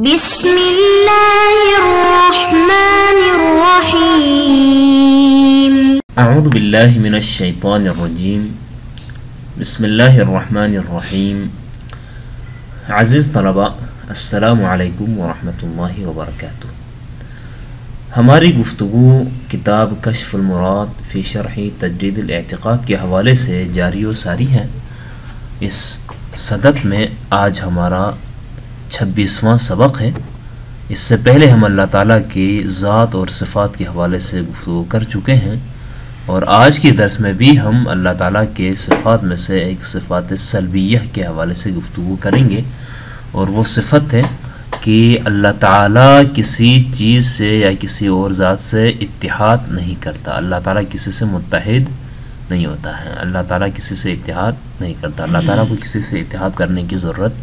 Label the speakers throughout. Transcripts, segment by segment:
Speaker 1: بسم الله الرحمن الرحيم
Speaker 2: اعوذ باللہ من الشیطان الرجیم بسم اللہ الرحمن الرحیم عزیز طلباء السلام علیکم ورحمۃ اللہ وبرکاتہ۔ ہماری گفتگو کتاب کشف المراد فی شرح تجرید الاعتقاد کے حوالے سے جاری و ساری ہے۔ اس صدد میں آج ہمارا 26واں سبق ہے۔ اس سے پہلے ہم اللہ تعالیٰ کی ذات اور صفات کے حوالے سے گفتگو کر چکے ہیں، اور آج کے درس میں بھی ہم اللہ تعالیٰ کے صفات میں سے ایک صفات سلبیہ کے حوالے سے گفتگو کریں گے، اور وہ صفت ہے کہ اللہ تعالیٰ کسی چیز سے یا کسی اور ذات سے اتحاد نہیں کرتا۔ اللہ تعالیٰ کسی سے متحد نہیں ہوتا ہے، اللہ تعالیٰ کسی سے اتحاد نہیں کرتا، اللہ تعالیٰ کو کسی سے اتحاد کرنے کی ضرورت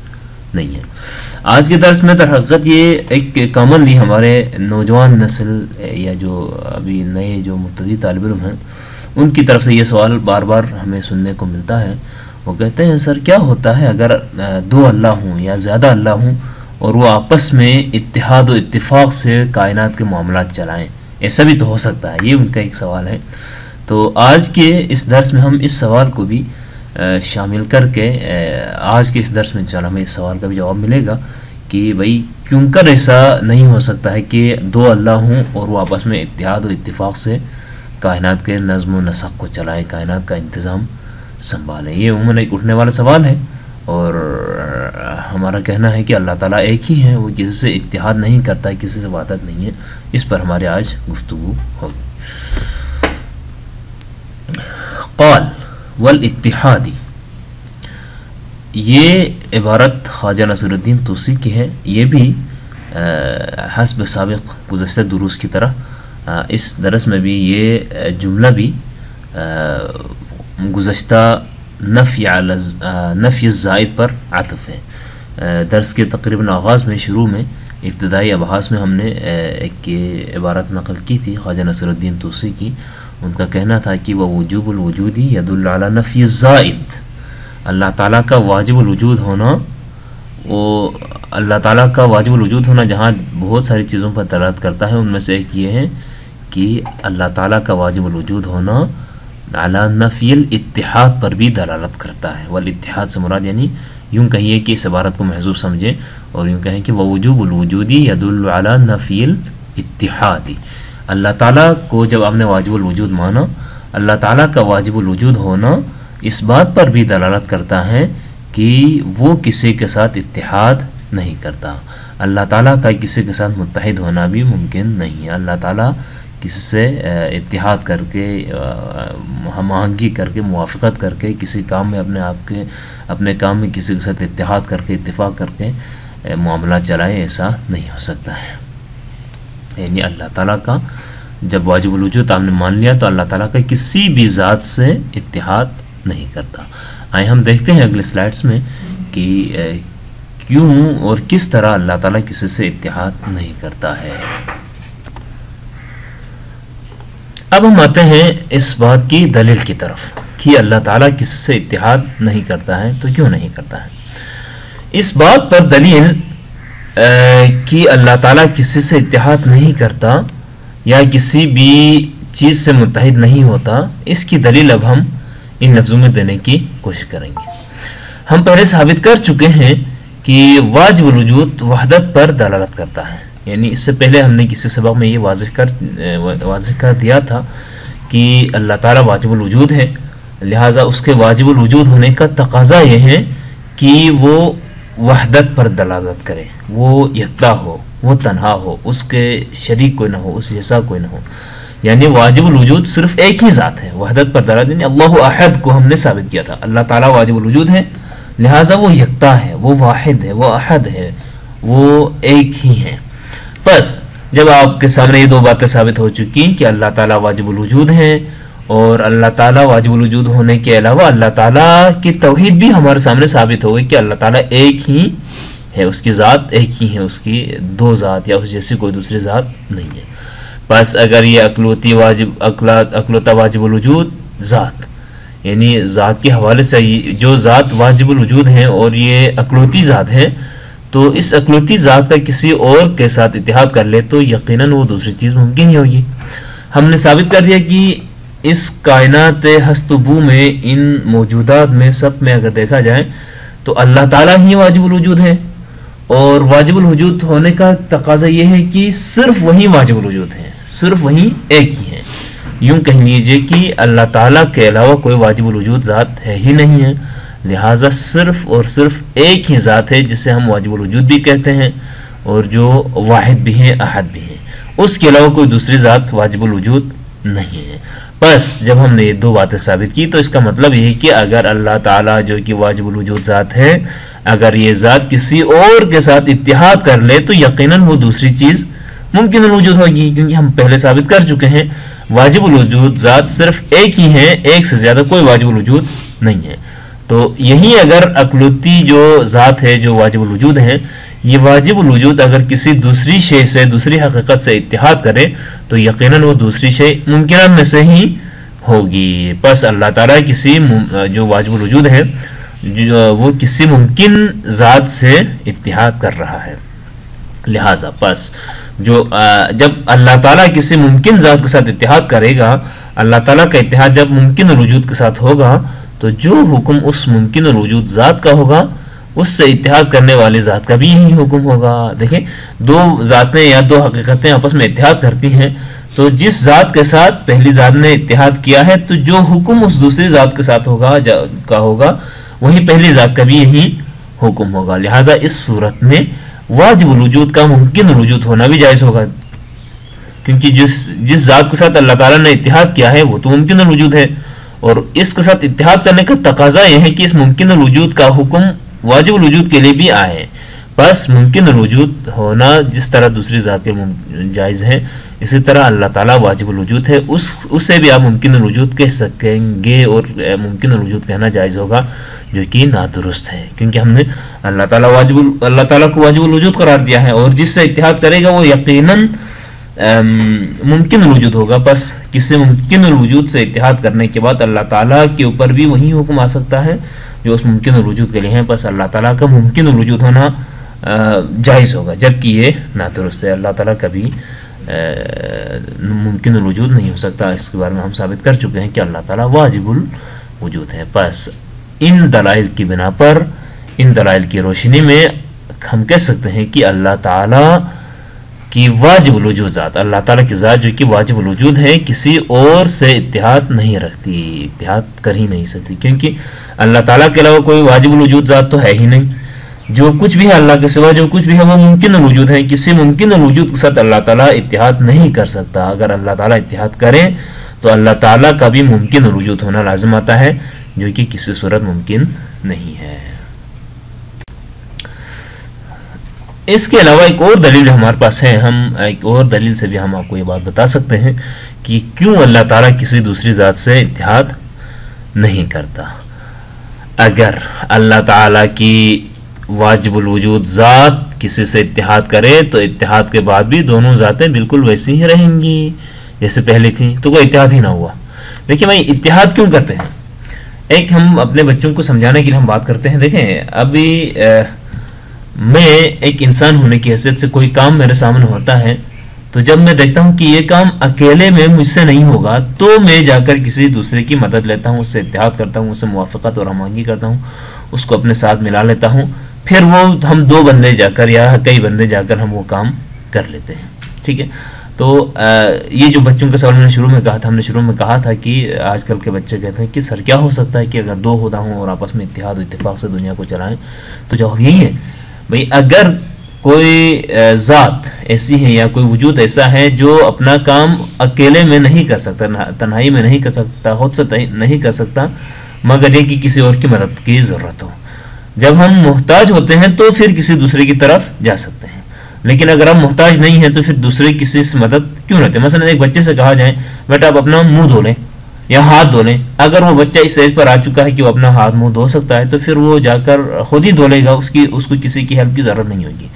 Speaker 2: نہیں ہے۔ آج کے درس میں در حقیقت یہ ایک کامنلی ہمارے نوجوان نسل یا جو ابھی نئے جو مبتدی طالب علم ہیں ان کی طرف سے یہ سوال بار بار ہمیں سننے کو ملتا ہے۔ وہ کہتے ہیں سر کیا ہوتا ہے اگر دو اللہ ہوں یا زیادہ اللہ ہوں اور وہ آپس میں اتحاد و اتفاق سے کائنات کے معاملات چلائیں؟ ایسا بھی تو ہو سکتا ہے، یہ ان کا ایک سوال ہے۔ تو آج کے اس درس میں ہم اس سوال کو بھی شامل کر کے آج کے اس درس میں انشاءاللہ ہمیں اس سوال کا بھی جواب ملے گا کہ بھئی کیوں کر ایسا نہیں ہو سکتا ہے کہ دو اللہ ہوں اور وہ آپس میں اتحاد و اتفاق سے کائنات کے نظم و نسق کو چلائیں، کائنات کا انتظام سنبھالیں۔ یہ عموماً ایک اٹھنے والا سوال ہے، اور ہمارا کہنا ہے کہ اللہ تعالیٰ ایک ہی ہے، وہ کسی سے اتحاد نہیں کرتا ہے، کسی سے وحدت نہیں ہے۔ اس پر ہمارے آج گفتگو ہوگی۔ قال والاتحادی، یہ عبارت خواجہ نصیر الدین طوسی کی ہے۔ یہ بھی حسب سابق گزشتہ دروس کی طرح اس درس میں بھی یہ جملہ بھی گزشتہ نفی الزائد پر عطف ہے۔ درس کے تقریباً آغاز میں شروع میں ابتدائی ابحاث میں ہم نے ایک عبارت نقل کی تھی خواجہ نصیر الدین طوسی کی۔ ان کا کہنا تھا کہ وہ وجوب الوجودی یدل علی نفی الزائد، اللہ تعالیٰ کا واجب الوجود ہونا، وہ اللہ تعالیٰ کا واجب الوجود ہونا جہاں بہت ساری چیزوں پر دلالت کرتا ہے، ان میں سے ایک یہ ہے کہ اللہ تعالیٰ کا واجب الوجود ہونا علی نفی الاتحاد پر بھی دلالت کرتا ہے۔ والاتحاد سے مراد یعنی یوں کہیے کہ اس عبارت کو محذوف سمجھیں اور یوں کہیں کہ ووجوب الوجودی یدل علی نفی الاتحادی، اللہ تعالیٰ کو جب آپ نے واجب الوجود مانا، اللہ تعالیٰ کا واجب الوجود ہونا اس بات پر بھی دلالت کرتا ہے کہ وہ کسی کے ساتھ اتحاد نہیں کرتا۔ اللہ تعالیٰ کا کسی کے ساتھ متحد ہونا بھی ممکن نہیں ہے۔ اللہ تعالیٰ کسی سے اتحاد کر کے، ہم آہنگی کر کے، موافقت کر کے کسی کام میں اپنے کام میں کسی کے ساتھ اتحاد کر کے، اتفاق کر کے معاملہ چلائے، ایسا نہیں ہو سکتا ہے۔ یعنی اللہ تعالیٰ کا جب واجب الوجود آپ نے مان لیا تو اللہ تعالیٰ کا کسی بھی ذات سے اتحاد نہیں کرتا۔ آئے ہم دیکھتے ہیں اگلے سلائڈز میں کہ کیوں اور کس طرح اللہ تعالیٰ کسی سے اتحاد نہیں کرتا ہے۔ اب ہم آتے ہیں اس بات کی دلیل کی طرف کہ اللہ تعالیٰ کسی سے اتحاد نہیں کرتا ہے تو کیوں نہیں کرتا ہے۔ اس بات پر دلیل کہ اللہ تعالیٰ کسی سے اتحاد نہیں کرتا یا کسی بھی چیز سے متحد نہیں ہوتا، اس کی دلیل اب ہم ان لفظوں میں دینے کی کوشش کریں گے۔ ہم پہلے ثابت کر چکے ہیں کہ واجب الوجود وحدت پر دلالت کرتا ہے، یعنی اس سے پہلے ہم نے کسی سبق میں یہ واضح کر دیا تھا کہ اللہ تعالیٰ واجب الوجود ہے، لہٰذا اس کے واجب الوجود ہونے کا تقاضا یہ ہے کہ وہ وحدت پر دلالت کرے، وہ یکتا ہو، وہ تنہا ہو، اس کے شریک کوئی نہ ہو، اس جیسا کوئی نہ ہو۔ یعنی واجب الوجود صرف ایک ہی ذات ہے، وحدت پر دلالت یعنی اللہ احد کو ہم نے ثابت کیا تھا، اللہ تعالیٰ واجب الوجود ہے، لہٰذا وہ یکتا ہے، وہ واحد ہے، وہ احد ہے، وہ ایک ہی ہیں۔ بس جب آپ کے سامنے یہ دو باتیں ثابت ہو چکی کہ اللہ تعالیٰ واجب الوجود ہیں اور اللہ تعالیٰ واجب الوجود ہونے کے علاوہ اللہ تعالیٰ کی توحید بھی ہمارے سامنے ثابت ہو گئی کہ اللہ تعالیٰ ایک ہی ہے، اس کی ذات ایک ہی ہے، اس کی دو ذات یا اس جیسی کوئی دوسری ذات نہیں ہے۔ بس اگر یہ اقلوتا واجب الوجود ذات یعنی ذات کے حوالے سے جو ذات واجب الوجود ہیں اور یہ اقلوتی ذات ہے، تو اس اکلوتی ذات کا کسی اور کے ساتھ اتحاد کر لے تو یقیناً وہ دوسری چیز ممکن ہی ہوگی. ہم نے ثابت کر دیا کہ اس کائنات ہست و بو میں، ان موجودات میں، سب میں اگر دیکھا جائے تو اللہ تعالیٰ ہی واجب الوجود ہے، اور واجب الوجود ہونے کا تقاضا یہ ہے کہ صرف وہی واجب الوجود ہے، صرف وہی ایک ہی ہے. یوں کہہ لیجئے کہ اللہ تعالیٰ کے علاوہ کوئی واجب الوجود ذات ہے ہی نہیں ہے، لہٰذا صرف اور صرف ایک ہی ذات ہے جسے ہم واجب الوجود بھی کہتے ہیں، اور جو واحد بھی ہے، احد بھی ہے. اس کے علاوہ کوئی دوسری ذات واجب الوجود نہیں ہے. بس جب ہم نے یہ دو باتیں ثابت کی تو اس کا مطلب یہ ہے کہ اگر اللہ تعالیٰ جو کہ واجب الوجود ذات ہے، اگر یہ ذات کسی اور کے ساتھ اتحاد کر لے تو یقیناً وہ دوسری چیز ممکن الوجود ہوگی، کیونکہ ہم پہلے ثابت کر چکے ہیں واجب الوجود ذات صرف ایک ہی ہے، ایک سے زیادہ کوئی واجب الوجود نہیں ہے. تو یہی اگر اکلوتی جو ذات ہے، جو واجب الوجود ہے، یہ واجب الوجود اگر کسی دوسری شے سے، دوسری حقیقت سے اتحاد کرے تو یقیناً وہ دوسری شے ممکنات میں سے ہی ہوگی. بس اللہ تعالیٰ کسی جو واجب الوجود ہے وہ کسی ممکن ذات سے اتحاد کر رہا ہے. لہٰذا بس جب اللہ تعالیٰ کسی ممکن ذات کے ساتھ اتحاد کرے گا، اللہ تعالیٰ کا اتحاد جب ممکن الوجود کے ساتھ ہوگا تو جو حکم اس ممکن الوجود ذات کا ہوگا اس سے اتحاد کرنے والے ذات کا بھی یہی حکم ہوگا. دیکھیں، دو ذاتیں یا دو حقیقتیں آپس میں اتحاد کرتی ہیں، تو جس ذات کے ساتھ پہلی ذات نے اتحاد کیا ہے تو جو حکم اس دوسری ذات کے ساتھ ہوگا وہی پہلی ذات کا بھی یہی حکم ہوگا. لہذا اس صورت میں واجب الوجود کا ممکن الوجود ہونا بھی جائز ہوگا، کیونکہ جس ذات کے ساتھ اللہ تعالیٰ نے اتحاد کیا ہے وہ تو ممکن الوجود ہے، اور اس کے ساتھ اتحاد کرنے کا تقاضا یہ ہے کہ اس ممکن الوجود کا حکم واجب الوجود کے لیے بھی آئے. بس ممکن الوجود ہونا جس طرح دوسری ذات کے جائز ہے، اسی طرح اللہ تعالیٰ واجب الوجود ہے، اسے بھی آپ ممکن الوجود کہہ سکیں گے، اور ممکن الوجود کہنا جائز ہوگا، جو کہ نادرست ہے، کیونکہ ہم نے اللہ تعالیٰ کو واجب الوجود قرار دیا ہے، اور جس سے اتحاد کرے گا وہ یقیناً ممکن الوجود ہوگا. بس کسی ممکن الوجود سے اتحاد کرنے کے بعد اللہ تعالیٰ کے اوپر بھی وہی حکم آ سکتا ہے جو اس ممکن الوجود کے لیے ہیں. بس اللہ تعالیٰ کا ممکن الوجود ہونا جائز ہوگا، جبکہ یہ نادرست ہے. اللہ تعالیٰ کبھی ممکن الوجود نہیں ہو سکتا. اس کے بارے میں ہم ثابت کر چکے ہیں کہ اللہ تعالیٰ واجب الوجود ہے. بس ان دلائل کی بنا پر، ان دلائل کی روشنی میں ہم کہہ سکتے ہیں کہ اللہ تعالیٰ کی واجب الوجود ذات، اللہ تعالیٰ کی ذات جو کہ واجب الوجود ہے، کسی اور سے اتحاد نہیں رکھتی، اتحاد کر ہی نہیں سکتی، کیونکہ اللہ تعالیٰ کے علاوہ کوئی واجب الوجود ذات تو ہے ہی نہیں. جو کچھ بھی ہے اللہ کے سوا، جو کچھ بھی ہے وہ ممکن الوجود ہے. کسی ممکن الوجود کے ساتھ اللہ تعالیٰ اتحاد نہیں کر سکتا. اگر اللہ تعالیٰ اتحاد کرے تو اللہ تعالیٰ کا بھی ممکن الوجود ہونا لازم آتا ہے، جو کہ کسی صورت ممکن نہیں ہے. اس کے علاوہ ایک اور دلیل ہمارے پاس ہے، ہم ایک اور دلیل سے بھی ہم آپ کو یہ بات بتا سکتے ہیں کہ کیوں اللہ تعالیٰ کسی دوسری ذات سے اتحاد نہیں کرتا. اگر اللہ تعالیٰ کی واجب الوجود ذات کسی سے اتحاد کرے تو اتحاد کے بعد بھی دونوں ذاتیں بالکل ویسی ہی رہیں گی جیسے پہلے تھیں، تو کوئی اتحاد ہی نہ ہوا. دیکھیں بھائی، اتحاد کیوں کرتے ہیں؟ ایک ہم اپنے بچوں کو سمجھانے کے لیے ہم بات کرتے ہیں. دیکھیں، ابھی میں ایک انسان ہونے کی حیثیت سے کوئی کام میرے سامنے ہوتا ہے، تو جب میں دیکھتا ہوں کہ یہ کام اکیلے میں مجھ سے نہیں ہوگا تو میں جا کر کسی دوسرے کی مدد لیتا ہوں، اس سے اتحاد کرتا ہوں، اس سے موافقت اور ہمآہنگی کرتا ہوں، اس کو اپنے ساتھ ملا لیتا ہوں. پھر وہ ہم دو بندے جا کر یا کئی بندے جا کر ہم وہ کام کر لیتے ہیں. ٹھیک ہے، تو یہ جو بچوں کے سوال میں نے شروع میں کہا تھا، ہم نے شروع میں کہا تھا کہ آج کل کے بچے کہتے ہیں کہ سر کیا ہو سکتا ہے کہ اگر دو خدا ہوں اور آپس میں اتحاد و اتفاق سے دنیا کو چلائیں؟ تو جواب یہی ہے بھئی، اگر کوئی ذات ایسی ہے یا کوئی وجود ایسا ہے جو اپنا کام اکیلے میں نہیں کر سکتا، تنہائی میں نہیں کر سکتا، خود سے نہیں کر سکتا، مگر یہ کہ کسی اور کی مدد کی ضرورت ہو، جب ہم محتاج ہوتے ہیں تو پھر کسی دوسرے کی طرف جا سکتے ہیں. لیکن اگر ہم محتاج نہیں ہیں تو پھر دوسرے کسی سے مدد کیوں لیتے؟ مثلا ایک بچے سے کہا جائے بیٹا آپ اپنا منہ دھو لیں یا ہاتھ دھو لیں، اگر وہ بچہ اس ایج پر آ چکا ہے کہ وہ اپنا ہاتھ منہ دھو سکتا ہے تو پھر وہ جا کر خود ہی دھو لے گا، اس کو کسی کی ہیلپ کی ضرورت نہیں ہوگی.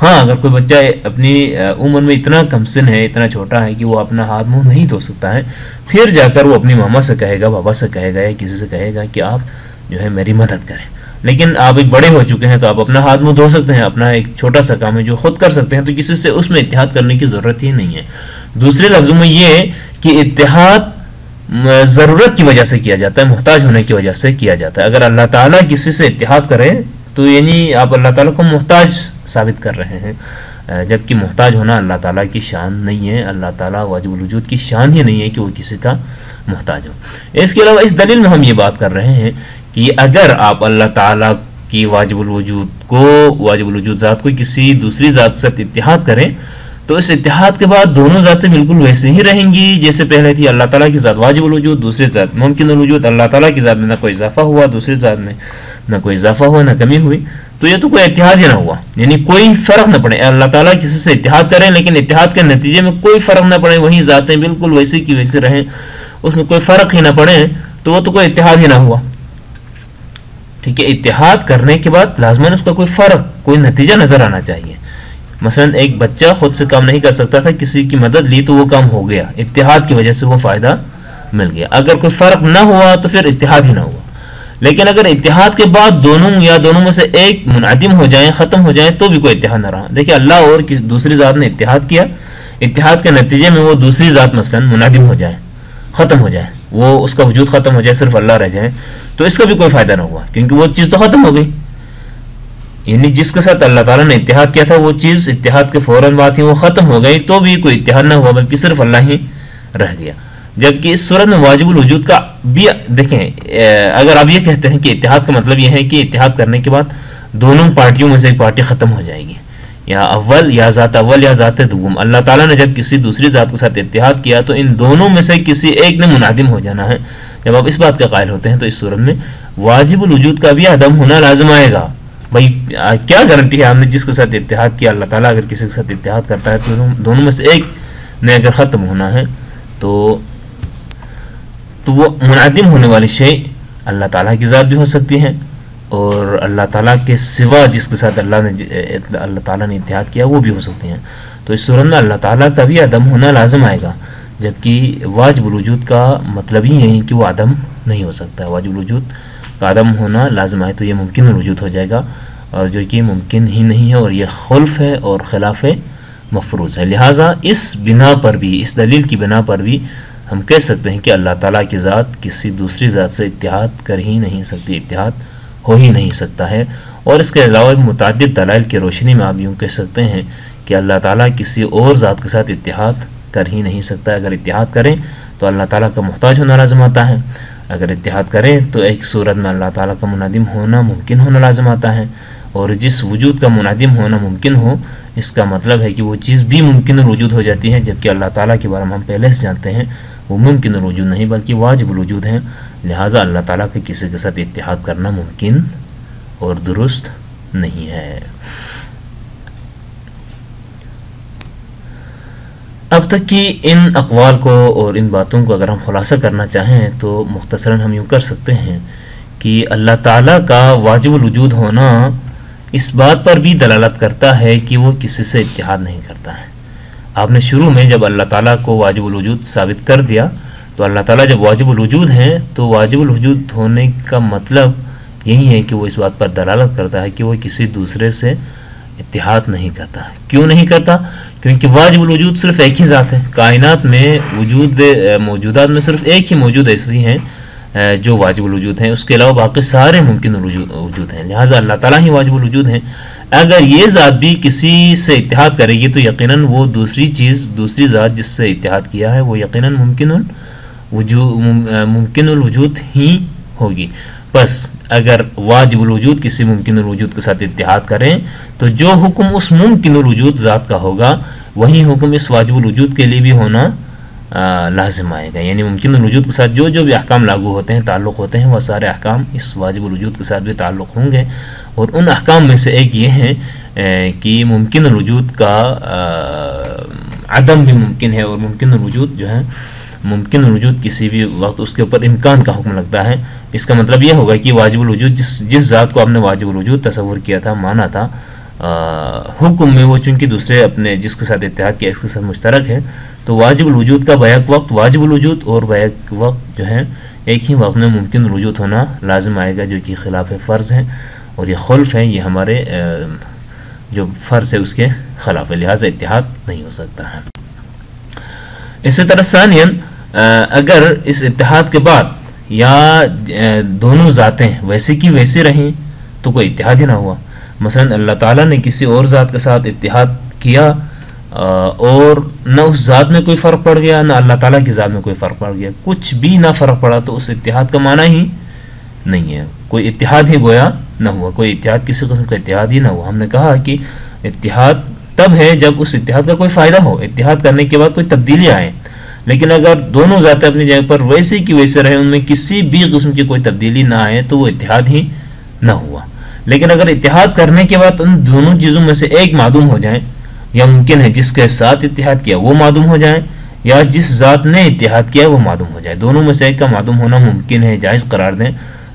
Speaker 2: ہاں، اگر کوئی بچہ اپنی عمر میں اتنا کم سن ہے، اتنا چھوٹا ہے کہ وہ اپنا ہاتھ منہ نہیں دھو سکتا ہے، پھر جا کر وہ اپنی ماما سے کہے گا، بابا سے کہے گا یا کسی سے کہے گا کہ آپ جو ہے میری مدد کریں. لیکن آپ ایک بڑے ہو چکے ہیں تو آپ اپنا ہاتھ منہ دھو سکتے ہیں، اپنا ایک چھوٹا سا کام ہے جو خود کر سکتے ہیں، تو کسی سے اس میں اتحاد کرنے کی ضرورت ہی نہیں ہے۔ دوسرے لفظوں میں یہ کہ اتحاد ضرورت کی وجہ سے کیا جاتا ہے، محتاج ہونے کی وجہ سے کیا جاتا ہے۔ اگر اللہ تعالیٰ کسی سے اتحاد کرے تو یعنی آپ اللہ تعالیٰ کو محتاج ثابت کر رہے ہیں، جبکہ محتاج ہونا اللہ تعالیٰ کی شان نہیں ہے، اللہ تعالیٰ واجب الوجود کی شان ہی نہیں ہے کہ وہ کسی کا محتاج ہو۔ اس کے علاوہ اس دلیل میں ہم یہ بات کر رہے ہیں کہ اگر آپ اللہ تعالیٰ کی واجب الوجود ذات کو کسی دوسری ذات سے اتحاد کریں تو اس اتحاد کے بعد دونوں ذاتیں بالکل ویسے ہی رہیں گی جیسے پہلے تھی۔ اللہ تعالیٰ کی ذات واجب الوجود، دوسری ذات ممکن الوجود، اللہ تعالیٰ کی ذات میں نہ کوئی اضافہ ہوا، دوسری ذات میں نہ کوئی اضافہ ہوا، نہ کمی ہوئی، تو یہ تو کوئی اتحاد ہی نہ ہوا، یعنی کوئی فرق نہ پڑے۔ اللہ تعالیٰ کسی سے اتحاد کریں لیکن اتحاد کے نتیجے میں کوئی فرق نہ پڑے، وہی ذاتیں بالکل ویسے کی ویسے رہیں، اس میں کوئی فرق ہی نہ پڑے، تو وہ تو کوئی اتحاد ہی نہ ہوا۔ ٹھیک ہے، اتحاد کرنے کے بعد لازماً اس کا کوئی فرق، کوئی نتیجہ نظر آنا چاہیے۔ مثلا ایک بچہ خود سے کام نہیں کر سکتا تھا، کسی کی مدد لی تو وہ کام ہو گیا، اتحاد کی وجہ سے وہ فائدہ مل گیا۔ اگر کوئی فرق نہ ہوا تو پھر اتحاد ہی نہ ہوا۔ لیکن اگر اتحاد کے بعد دونوں یا دونوں میں سے ایک منعدم ہو جائیں، ختم ہو جائیں، تو بھی کوئی اتحاد نہ رہا۔ دیکھیں اللہ اور دوسری ذات نے اتحاد کیا، اتحاد کے نتیجے میں وہ دوسری ذات مثلا منعدم ہو جائیں، ختم ہو جائے، وہ اس کا وجود ختم ہو جائے، صرف اللہ رہ جائے، تو اس کا بھی کوئی فائدہ نہ ہوا، کیونکہ وہ چیز تو ختم ہو گئی۔ یعنی جس کے ساتھ اللہ تعالیٰ نے اتحاد کیا تھا وہ چیز اتحاد کے فوراً بعد ہی وہ ختم ہو گئی، تو بھی کوئی اتحاد نہ ہوا، بلکہ صرف اللہ ہی رہ گیا۔ جبکہ اس صورت میں واجب الوجود کا بھی دیکھیں، اگر آپ یہ کہتے ہیں کہ اتحاد کا مطلب یہ ہے کہ اتحاد کرنے کے بعد دونوں پارٹیوں میں سے ایک پارٹی ختم ہو جائے گی، یا ذات اول یا ذات دوم، اللہ تعالیٰ نے جب کسی دوسری ذات کے ساتھ اتحاد کیا تو ان دونوں میں سے کسی ایک نے منعدم ہو جانا ہے۔ جب آپ اس بات کا قائل ہوتے ہیں تو اس صورت میں واجب الوجود کا بھی عدم ہونا لازم آئے گا۔ بھائی کیا گارنٹی ہے آپ نے جس کے ساتھ اتحاد کیا، اللہ تعالیٰ اگر کسی کے ساتھ اتحاد کرتا ہے تو دونوں میں سے ایک نے اگر ختم ہونا ہے تو وہ منعدم ہونے والی شے اللہ تعالیٰ کی ذات بھی ہو سکتی ہے، اور اللہ تعالیٰ کے سوا جس کے ساتھ اللہ تعالیٰ نے اتحاد کیا وہ بھی ہو سکتی ہیں۔ تو اس صورت میں اللہ تعالیٰ کا بھی عدم ہونا لازم آئے گا، جبکہ واجب الوجود کا مطلب ہی ہے کہ وہ عدم نہیں ہو سکتا۔ واجب الوجود کا عدم ہونا لازم آئے تو یہ ممکن الوجود ہو جائے گا، اور جو کہ ممکن ہی نہیں ہے، اور یہ خلف ہے اور خلاف مفروض ہے۔ لہٰذا اس بنا پر بھی، اس دلیل کی بنا پر بھی ہم کہہ سکتے ہیں کہ اللہ تعالیٰ کی ذات کسی دوسری ذات سے اتحاد کر ہی نہیں سکتی، اتحاد ہو ہی نہیں سکتا ہے۔ اور اس کے علاوہ متعدد دلائل کی روشنی میں آپ یوں کہہ سکتے ہیں کہ اللہ تعالیٰ کسی اور ذات کے ساتھ اتحاد کر ہی نہیں سکتا۔ اگر اتحاد کریں تو اللہ تعالیٰ کا محتاج ہونا لازم آتا ہے، اگر اتحاد کریں تو ایک صورت میں اللہ تعالیٰ کا منعدم ہونا ممکن ہونا لازم آتا ہے، اور جس وجود کا منعدم ہونا ممکن ہو اس کا مطلب ہے کہ وہ چیز بھی ممکن الوجود ہو جاتی ہے، جبکہ اللہ تعالیٰ کے بارے میں ہم پہلے سے جانتے ہیں وہ ممکن الوجود نہیں بلکہ واجب الوجود ہیں۔ لہٰذا اللہ تعالیٰ کے کسی کے ساتھ اتحاد کرنا ممکن اور درست نہیں ہے۔ اب تک کی ان اقوال کو اور ان باتوں کو اگر ہم خلاصہ کرنا چاہیں تو مختصراً ہم یوں کر سکتے ہیں کہ اللہ تعالیٰ کا واجب الوجود ہونا اس بات پر بھی دلالت کرتا ہے کہ وہ کسی سے اتحاد نہیں کرتا ہے۔ آپ نے شروع میں جب اللہ تعالیٰ کو واجب الوجود ثابت کر دیا تو اللہ تعالیٰ جب واجب الوجود ہیں تو واجب الوجود ہونے کا مطلب یہی ہے کہ وہ اس بات پر دلالت کرتا ہے کہ وہ کسی دوسرے سے اتحاد نہیں کرتا۔ کیوں نہیں کرتا؟ کیونکہ واجب الوجود صرف ایک ہی ذات ہے، کائنات میں موجودات میں صرف ایک ہی موجود ایسی ہیں جو واجب الوجود ہیں، اس کے علاوہ باقی سارے ممکن الوجود ہیں، لہٰذا اللہ تعالیٰ ہی واجب الوجود ہیں۔ اگر یہ ذات بھی کسی سے اتحاد کرے گی تو یقیناً وہ دوسری ذات جس سے اتحاد کیا ہے وہ یقیناً ممکن الوجود ہی ہوگی۔ بس اگر واجب الوجود کسی ممکن الوجود کے ساتھ اتحاد کریں تو جو حکم اس ممکن الوجود ذات کا ہوگا وہی حکم اس واجب الوجود کے لیے بھی ہونا لازم آئے گا، یعنی ممکن الوجود کے ساتھ جو بھی احکام لاگو ہوتے ہیں، تعلق ہوتے ہیں، وہ سارے احکام اس واجب الوجود کے ساتھ بھی تعلق ہوں گے۔ اور ان احکام میں سے ایک یہ ہے کہ ممکن الوجود کا عدم بھی ممکن ہے، اور ممکن الوجود جو ہے ممکن الوجود کسی بھی وقت اس کے اوپر امکان کا حکم لگتا ہے۔ اس کا مطلب یہ ہوگا کہ واجب الوجود جس ذات کو آپ نے واجب الوجود تصور کیا تھا، مانا تھا، حکم میں وہ چونکہ دوسرے اپنے جس کے ساتھ اتحاد کیا اس کے ساتھ مشترک ہے، تو واجب الوجود کا بیک وقت واجب الوجود اور بیک وقت جو ہے ایک ہی وقت میں ممکن وجود ہونا لازم آئے گا جو کہ خلاف فرض ہے، اور یہ خلف ہے، یہ ہمارے جو فرض ہے اس کے خلاف ہے، لہٰذا اتحاد نہیں ہو سکتا ہے۔ اسی طرح ثانیاً اگر اس اتحاد کے بعد یا دونوں ذاتیں ویسے کی ویسے رہیں تو کوئی اتحاد ہی نہ ہوا۔ مثلا اللہ تعالیٰ نے کسی اور ذات کے ساتھ اتحاد کیا اور نہ اس ذات میں کوئی فرق پڑ گیا، نہ اللہ تعالیٰ کی ذات میں کوئی فرق پڑ گیا، کچھ بھی نہ فرق پڑا، تو اس اتحاد کا معنی ہی نہیں ہے، کوئی اتحاد ہی گویا نہ ہوا، کوئی اتحاد کسی قسم کا اتحاد ہی نہ ہوا۔ ہم نے کہا کہ اتحاد تب ہے جب اس اتحاد کا کوئی فائدہ ہو، اتحاد کرنے کے بعد کوئی تبدیلی آئے، لیکن اگر دونوں ذاتیں اپنی جگہ پر ویسے کی ویسے رہیں، ان میں کسی بھی قسم کی کوئی تبدیلی نہ آئے، تو وہ اتحاد ہی نہ ہوا۔ لیکن اگر اتحاد کرنے کے بعد ان دونوں چیزوں میں سے ایک معدوم ہو جائیں، یا ممکن ہے جس کے ساتھ اتحاد کیا وہ معدوم ہو جائیں، یا جس ذات نے اتحاد کیا وہ معدوم ہو جائے، دونوں میں سے ایک کا معدوم ہونا ممکن ہے، جائز قرار دیں،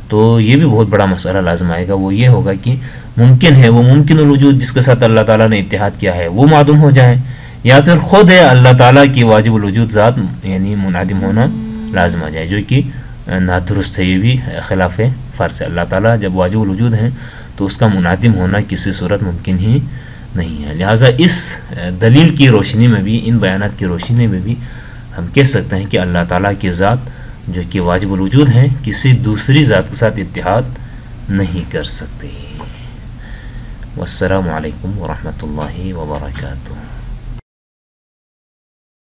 Speaker 2: تو یہ بھی بہت بڑا مسئلہ لازم آئے گا۔ وہ یہ ہوگا کہ ممکن ہے وہ ممکن الوجود جس کے ساتھ اللہ تعالیٰ نے اتحاد کیا ہے وہ معدوم ہو جائیں، یا پھر خود ہے اللہ تعالیٰ کی واجب الوجود ذات یعنی منعدم ہونا لازم آ جائے، جو کہ نادرست ہے، یہ بھی خلاف فرض ہے۔ اللہ تعالیٰ جب واجب الوجود ہیں تو اس کا منعدم ہونا کسی صورت ممکن ہی نہیں ہے۔ لہٰذا اس دلیل کی روشنی میں بھی، ان بیانات کی روشنی میں بھی ہم کہہ سکتے ہیں کہ اللہ تعالیٰ کی ذات جو کہ واجب الوجود ہیں کسی دوسری ذات کے ساتھ اتحاد نہیں کر سکتے۔ والسلام علیکم ورحمۃ اللہ وبرکاتہ۔